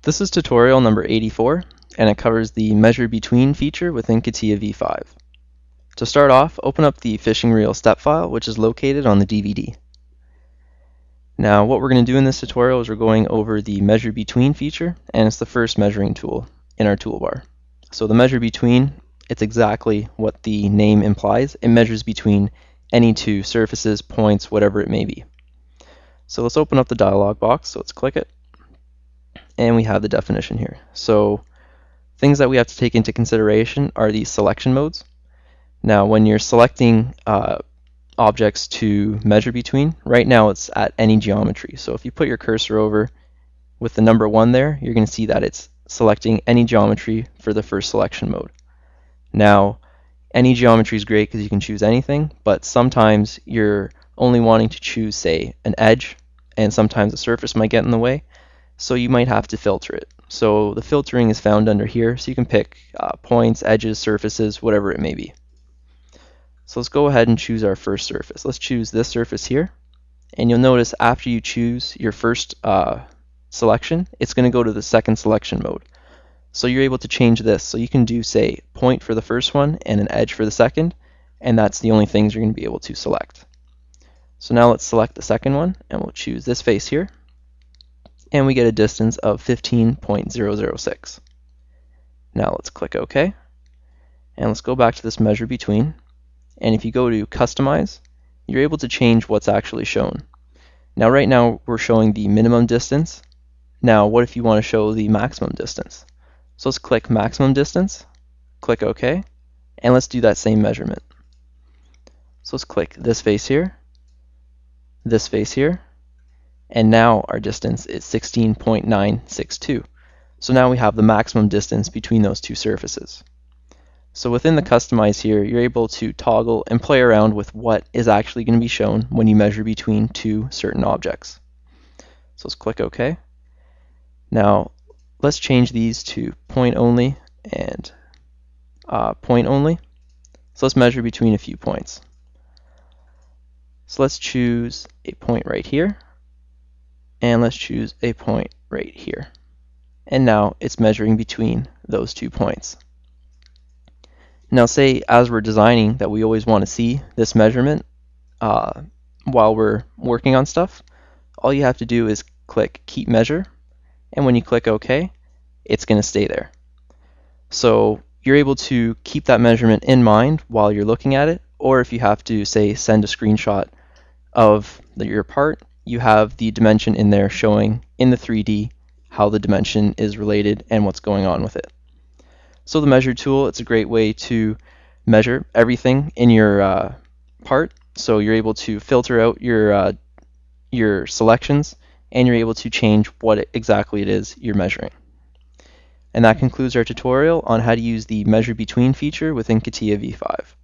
This is tutorial number 84, and it covers the measure between feature within Catia v5. To start off, open up the fishing reel step file, which is located on the DVD. Now, what we're going to do in this tutorial is we're going over the measure between feature, and it's the first measuring tool in our toolbar. So the measure between, it's exactly what the name implies. It measures between any two surfaces, points, whatever it may be. So let's open up the dialog box, so let's click it. And we have the definition here. So things that we have to take into consideration are the selection modes. Now when you're selecting objects to measure between, right now it's at any geometry. So if you put your cursor over with the number 1 there, you're going to see that it's selecting any geometry for the first selection mode. Now any geometry is great because you can choose anything, but sometimes you're only wanting to choose, say, an edge, and sometimes a surface might get in the way. So you might have to filter it. So the filtering is found under here, so you can pick points, edges, surfaces, whatever it may be. So let's go ahead and choose our first surface. Let's choose this surface here, and you'll notice after you choose your first selection, it's going to go to the second selection mode. So you're able to change this. So you can do, say, point for the first one and an edge for the second, and that's the only things you're going to be able to select. So now let's select the second one, and we'll choose this face here. And we get a distance of 15.006. Now let's click OK. And let's go back to this measure between. And if you go to Customize, you're able to change what's actually shown. Now right now we're showing the minimum distance. Now what if you want to show the maximum distance? So let's click Maximum Distance, click OK, and let's do that same measurement. So let's click this face here, and now our distance is 16.962. So now we have the maximum distance between those two surfaces. So within the Customize here, you're able to toggle and play around with what is actually going to be shown when you measure between two certain objects. So let's click OK. Now let's change these to point only and point only. So let's measure between a few points. So let's choose a point right here. And let's choose a point right here. And now it's measuring between those 2 points. Now say as we're designing that we always want to see this measurement while we're working on stuff, all you have to do is click Keep Measure, and when you click OK, it's going to stay there. So you're able to keep that measurement in mind while you're looking at it, or if you have to, say, send a screenshot of your part, you have the dimension in there showing in the 3D how the dimension is related and what's going on with it. So the measure tool, it's a great way to measure everything in your part. So you're able to filter out your selections, and you're able to change what exactly it is you're measuring. And that concludes our tutorial on how to use the measure between feature within Catia v5.